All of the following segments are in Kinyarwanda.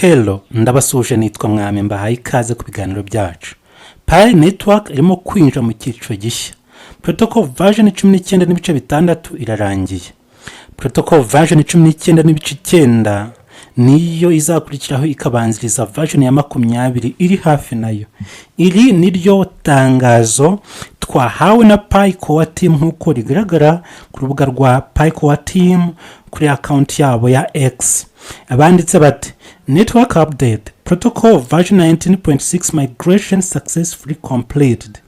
Hello, ndabasuje nitwa Mwami mbahaye ikaze ku biganiro byacu. Pi network irimo kwinjira mu cyiciro gishya. Protocol version 19.6 irarangiye. Protocol version 19.9 niyo izakurikiraho ikabanziriza version ya 20 iri hafi nayo. Iri niryo tangazo twahawe na Pi Core Team nkuko rigaragara ku rubuga rwa Pi Core Team kuri account yabo ya X. Abanditse bati network update protocol version 19.6 migration successfully completed.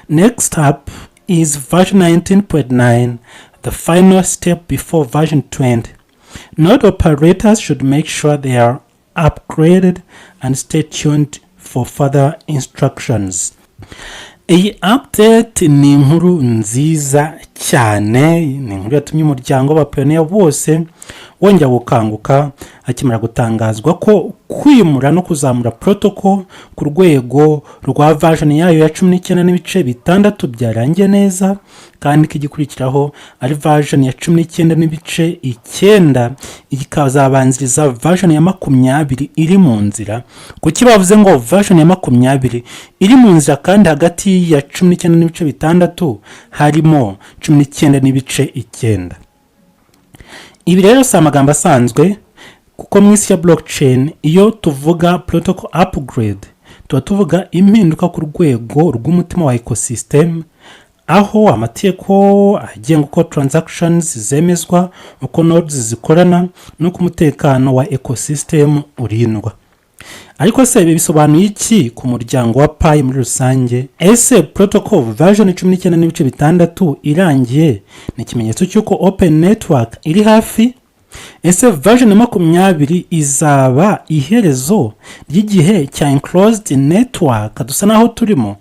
Next up is version 19.9, the final step before version 20. Node operators should make sure they are upgraded and stay tuned for further instructions. Iyi update ni inkuru nziza cyane, ni inkuru yatumye umuryango w'abapioneer bose wongera gukanguka akimara gutangazwa ko kwimura no kuzamura protocol ku rwego rwa version yayo ya 19.6 byarangiye neza, kandi igikurikiraho ari version ya 19.9 ikazabanziriza version ya 20 iri mu nzira. Kuki bavuze ngo version ya 20 iri mu nzira kandi hagati ya 19.6 harimo 19.9? Ibi rero si amagambo asanzwe, kuko mu isi ya blockchain iyo tuvuga protocol upgrade tuba tuvuga impinduka ku rwego rw'umutima wa ecosystem, aho amategeko agenga uko transactions zemezwa, uko nodes zikorana, no ku mutekano wa ecosystem urindwa. Ariko se bisobanuye iki ku muryango wa Pi muri rusange? Ese protocol version 19.6 irangiye ni ikimenyetso cy'uko open network iri hafi? Ese version 20 izaba iherezo ry'igihe cya enclosed network dusa naho turimo?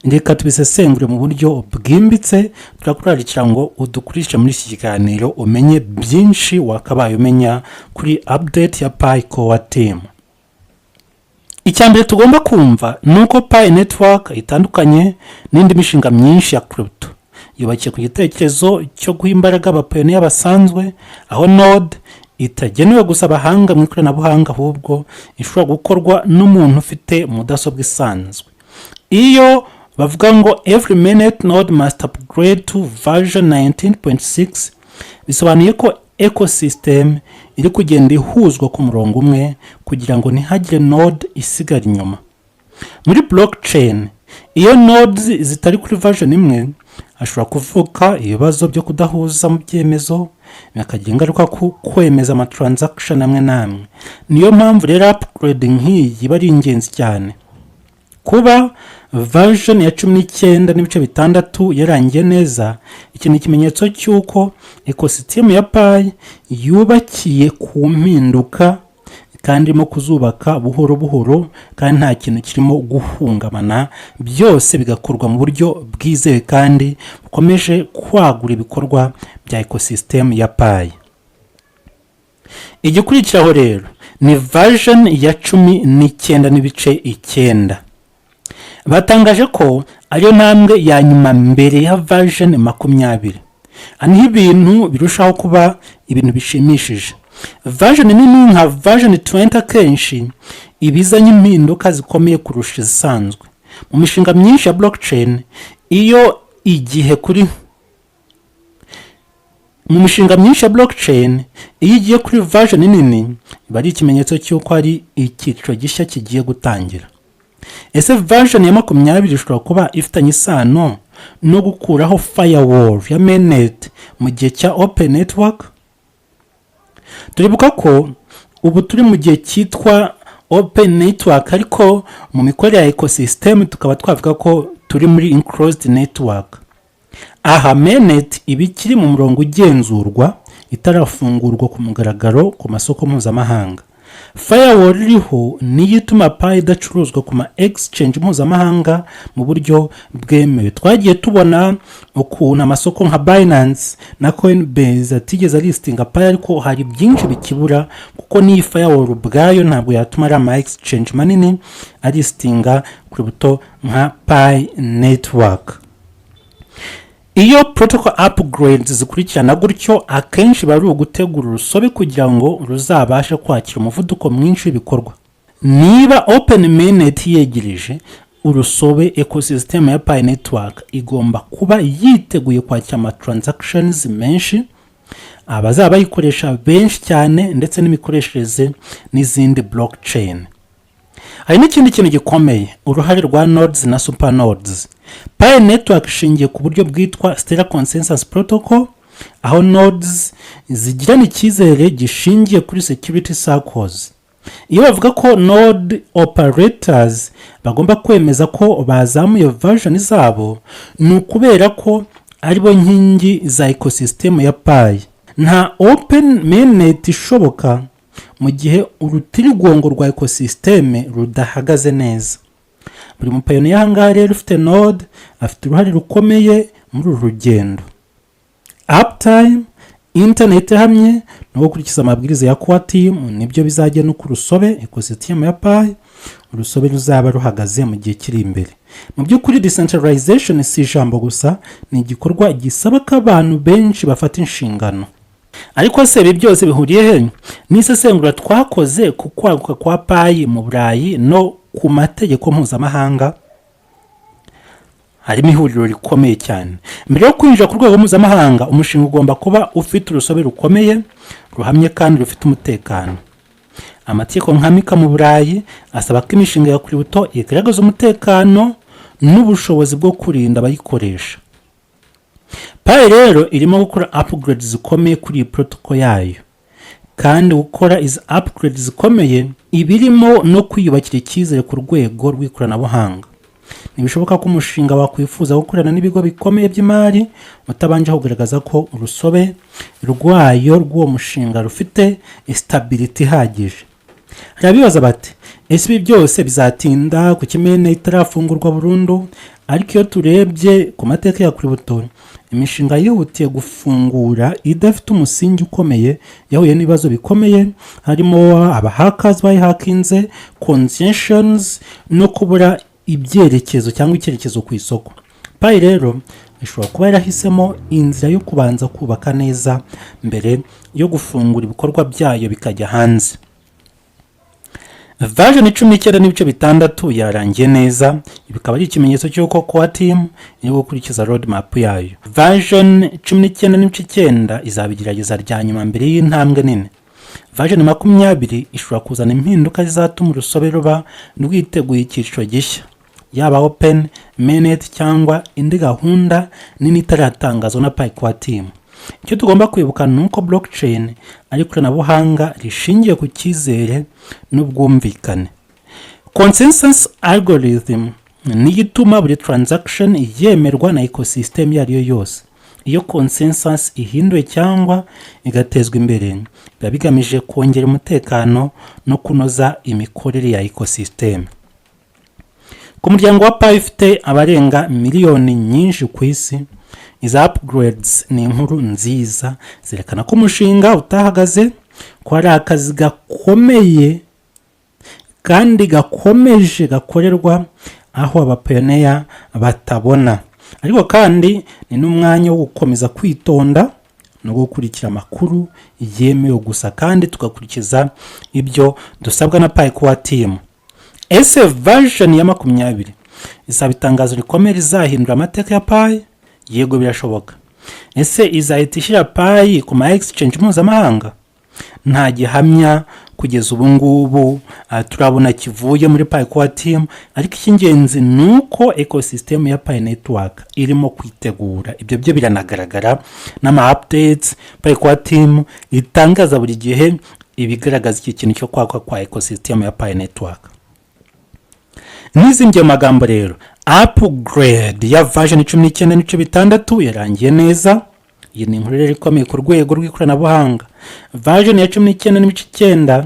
Ndeka tubisesengure mu buryo bwimbitse, turakurarikira ngo udukurikire muri iki kiganiro umenye byinshi wakabaye umenya kuri update ya Pi Core Team. Icyambere tugomba kumva nuko Pi network itandukanye n'indi mishinga myinshi ya crypto. Yubakiye ku gitekerezo cyo guha imbaraga abapioneer basanzwe, aho node itagenewe gusa abahanga mu ikoranabuhanga, ahubwo ishobora gukorwa n'umuntu ufite mudasobwa isanzwe. Iyo bavuga ngo every minute node must upgrade to version 19.6, bisobanuye ko ecosystem iri kugenda ihuzwa ku murongo umwe kugira ngo ntihagire node isigara inyuma. Muri blockchain iyo nodes zitari kuri version imwe hashobora kuvuka ibibazo byo kudahuza mu byemezo, bikagira ingaruka ku kwemeza ama transaction amwe namwe. Niyo mpamvu rero upgrade nk'iyi iba ari ingenzi cyane. Kuba version ya 19.6 yarangiye neza, iki ni ikimenyetso cy'uko ecosystem ya Pi yubakiye ku mpinduka kandi irimo kuzubaka buhoro buhoro, kandi nta kintu kirimo guhungamana, byose bigakorwa mu buryo bwizewe kandi bukomeje kwagura ibikorwa bya ecosystem ya Pi. Igikurikiraho rero ni version ya 19.9. Batangaje ko ariyo ntambwe ya nyuma mbere ya version 20. Ani ibintu birushaho kuba ibintu bishimishije. Version nini nka version 20 kenshi ibizanye impinduka zikomeye kurusha izisanzwe. Mu mishinga myinshi ya blockchain iyo igiye kuri version nini bari ikimenyetso cy'uko ari icyiciro gishya kigiye gutangira. Ese version ya 20 ishobora kuba ifitanye isano no gukuraho firewall ya Mainnet mu gihe cya open network? Turibuka ko ubu turi mu gihe cyitwa open network, ariko mu mikorere ya ecosystem tukaba twavuga ko turi muri enclosed network. Aha Mainnet ibikiri mu murongo ugenzurwa, itarafungurwa ku mugaragaro ku masoko mpuzamahanga. Firewall iriho niyo ituma Pi idacuruzwa ku ma exchange mpuzamahanga mu buryo bwemewe. Twagiye tubona ukuntu amasoko nka Binance na Coinbase atigeze listinga Pi, ariko hari byinshi bikibura kuko ni firewall ubwayo ntabwo yatuma ari ama exchange manini listinga crypto nka Pi network. iyo protocol upgrades zikurikirana gutyo akenshi bari ugutegura urusobe kugira ngo ruzabashe kwakira umuvuduko mwinshi w'ibikorwa. Niba open mainnet yegereje urusobe, ecosystem ya Pi network igomba kuba yiteguye kwakira ama transactions menshi, abazaba bayikoresha benshi cyane, ndetse n'imikoreshereze n'izindi blockchain. Hari n'ikindi kintu gikomeye, uruhare rwa nodes na supernodes. Pi network ishingiye ku buryo bwitwa stellar consensus protocol, aho nodes zigirana icyizere gishingiye kuri security circles. Iyo bavuga ko node operators bagomba kwemeza ko bazamuye version zabo, ni ukubera ko aribo nkingi za ecosystem ya Pi. Nta open mainnet ishoboka mu gihe urutirigongo rwa ecosystem rudahagaze neza. Buri mupayoniya ahangaha rero ufite node afite uruhare rukomeye muri uru rugendo. Uptime, internet hamwe no gukurikiza amabwiriza ya core team nibyo bizagena uko urusobe ecosystem ya Pi urusobe ruzaba ruhagaze mu gihe kiri imbere. Mu by'ukuri decentralization si ijambo gusa, ni igikorwa gisaba ko abantu benshi bafata inshingano. Ariko se ibi byose bihuriye he? N'isesengura twakoze ku kwaguka kwa Pi mu Burayi no ku mategeko mpuzamahanga. Harimo ihuriro rikomeye cyane. Mbere yo kwinjira ku rwego mpuzamahanga, umushinga ugomba kuba ufite urusobe rukomeye, ruhamye kandi rufite umutekano. Amategeko nkamika mu Burayi asaba ko imishinga ya Kurikira igaragaza umutekano n'ubushobozi bwo kurinda abayikoresha. Pi rero irimo gukora upgrades zikomeye kuri iyi protocol yayo, kandi gukora izi upgrades zikomeye ibirimo no kwiyubakira icyizere ku rwego rw'ikoranabuhanga. Ntibishoboka ko umushinga wakwifuza gukorana n'ibigo bikomeye by'imari utabanje kugaragaza ko urusobe rwayo rw'uwo mushinga rufite stability ihagije. Hari abibaza bati, ese ibi byose bizatinda ku kimene itarafungurwa burundu? Ariko iyo turebye ku mateka ya Kurikira, imishinga yihutiye gufungura idafite umusingi ukomeye yahuye n'ibibazo bikomeye, harimo abahackers bayihakinze, concessions no kubura ibyerekezo cyangwa icyerekezo ku isoko. Pi rero ishobora kuba yarahisemo inzira yo kubanza kubaka neza mbere yo gufungura ibikorwa byayo bikajya hanze. Version 19.6 yarangiye neza, bikaba ari ikimenyetso cy'uko core team iri gukurikiza roadmap yayo. Version 19.9 izabigerageza rya nyuma mbere y'intambwe nini. Version 20 ishobora kuzana impinduka zizatuma urusobe ruba rwiteguye icyiciro gishya, yaba open mainnet cyangwa indi gahunda nini itaratangazwa na Pi core team. Icyo tugomba kwibuka ni uko blockchain ari ikoranabuhanga rishingiye ku cyizere n'ubwumvikane. Consensus algorithm ni igituma buri transaction yemerwa na ecosystem iyo ariyo yose. Iyo consensus ihinduwe cyangwa igatezwa imbere, biba bigamije kongera umutekano no kunoza imikorere ya ecosystem. Ku muryango wa Pi ufite abarenga miliyoni nyinshi ku isi, izi upgrades ni inkuru nziza zerekana ko umushinga utahagaze, ko hari akazi gakomeye kandi gakomeje gakorerwa aho abapioneer batabona. Ariko kandi ni n'umwanya wo gukomeza kwitonda no gukurikira amakuru yemewe gusa, kandi tugakurikiza ibyo dusabwa na Pi core team. Ese version ya 20 izaba itangazo rikomeye rizahindura amateka ya Pi? Yego, birashoboka. Ese izahita ishyira Pi ku ma exchange mpuzamahanga? Nta gihamya kugeza ubu ngubu turabona kivuye muri Pi core team, ariko icy'ingenzi ni uko ecosystem ya Pi network irimo kwitegura. Ibyo byo biranagaragara n'ama updates Pi core team itangaza buri gihe ibigaragaza iki kintu cyo kwakwa kwa ecosystem ya Pi network. N'izimbye magambo rero, upgrade ya version 19.6 yarangiye neza. Iyi ni inkuru ikomeye ku rwego rw'ikoranabuhanga. Version ya 19.9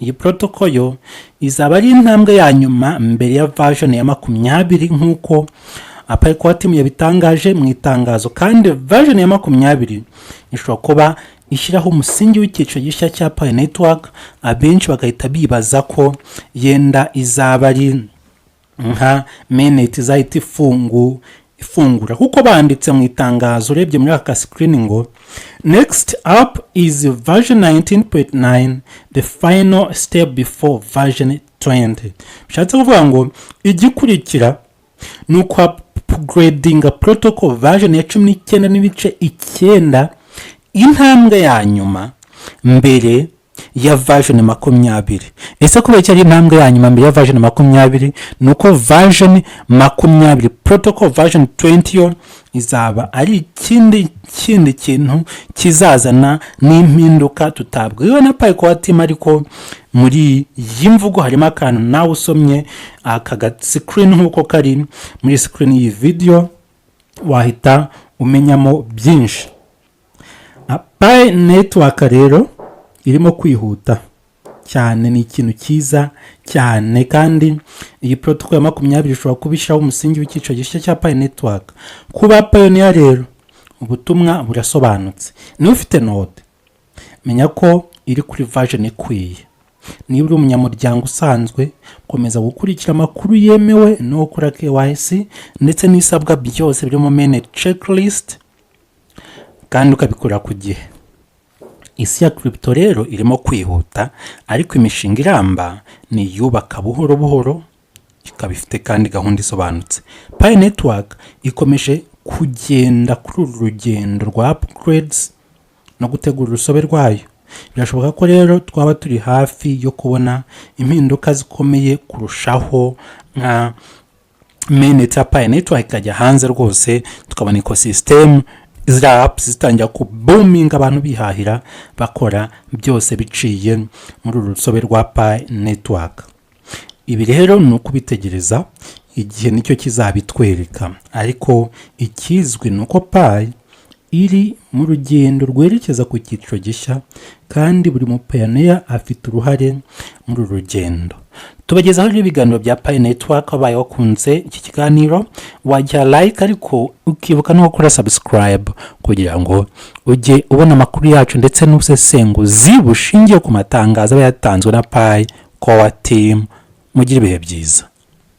iyi protocol yo izaba ari intambwe ya nyuma mbere ya version ya 20 nk'uko Pi core team yabitangaje mu itangazo, kandi version ya 20 ishobora kuba ishyiraho umusingi w'icyiciro gishya cya Pi network. Abenshi bagahita bibaza ko yenda izaba ari nka mainnet izahita ifungura kuko banditse mu itangazo urebye muri aka screen ngo next up is version 19.9, the final step before version 20. Bishatse kuvuga ngo igikurikira ni uko upgrading protocol version ya 19.9, intambwe ya nyuma mbere ya version 20. Ese kubera cyari intambwe ya nyuma mbere ya version 20 nuko version 20 protocol version 20 yo izaba ari ikindi kintu kizazana n'impinduka tutabwiwe na Pi kwa team, ariko muri yimvugo harimo akantu nawe usomye aka screen nkuko kari muri screen iyi video wahita umenyamo byinshi. Pi network rero irimo kwihuta cyane, ni ikintu cyiza cyane, kandi iyi protocol ya 20 ishobora kubishaho umusingi w'icyiciro gishya cya Pi network. Kuba pioneer rero ubutumwa burasobanutse. Ni ufite node menya ko iri kuri version ikwiye. Niba uri umunyamuryango usanzwe komeza gukurikira amakuru yemewe no gukora KYC ndetse n'isabwa byose biri mu Mainnet checklist kandi ukabikora ku gihe. Isi ya crypto rero irimo kwihuta, ariko imishinga iramba ni yubaka buhoro buhoro ikabifite kandi gahunda isobanutse. Pi network ikomeje kugenda kuri urugendo rwa upgrades no gutegura urusobe rwayo. Birashoboka ko rero twaba turi hafi yo kubona impinduka zikomeye kurushaho nka Mainnet ya Pi network ikajya hanze rwose, tukabona ecosystem izira apps zitangira ku booming, abantu bihahira bakora byose biciye muri urusobe rwa Pi network. Ibi rero ni ukubitegereza, igihe nicyo kizabitwereka, ariko ikizwi ni uko Pi iri mu rugendo rwerekeza ku cyiciro gishya, kandi buri mu pioneer afite uruhare muri uru rugendo. Tubagezaho ibiganiro bya Pi network. Abaye wakunze iki kiganiro wajya like, ariko ukibuka no gukora subscribe kugira ngo ujye ubona amakuru yacu ndetse n'ubusesenguzi bushingiye ku matangazo aba yatanzwe na Pi Core Team. Mugire ibihe byiza.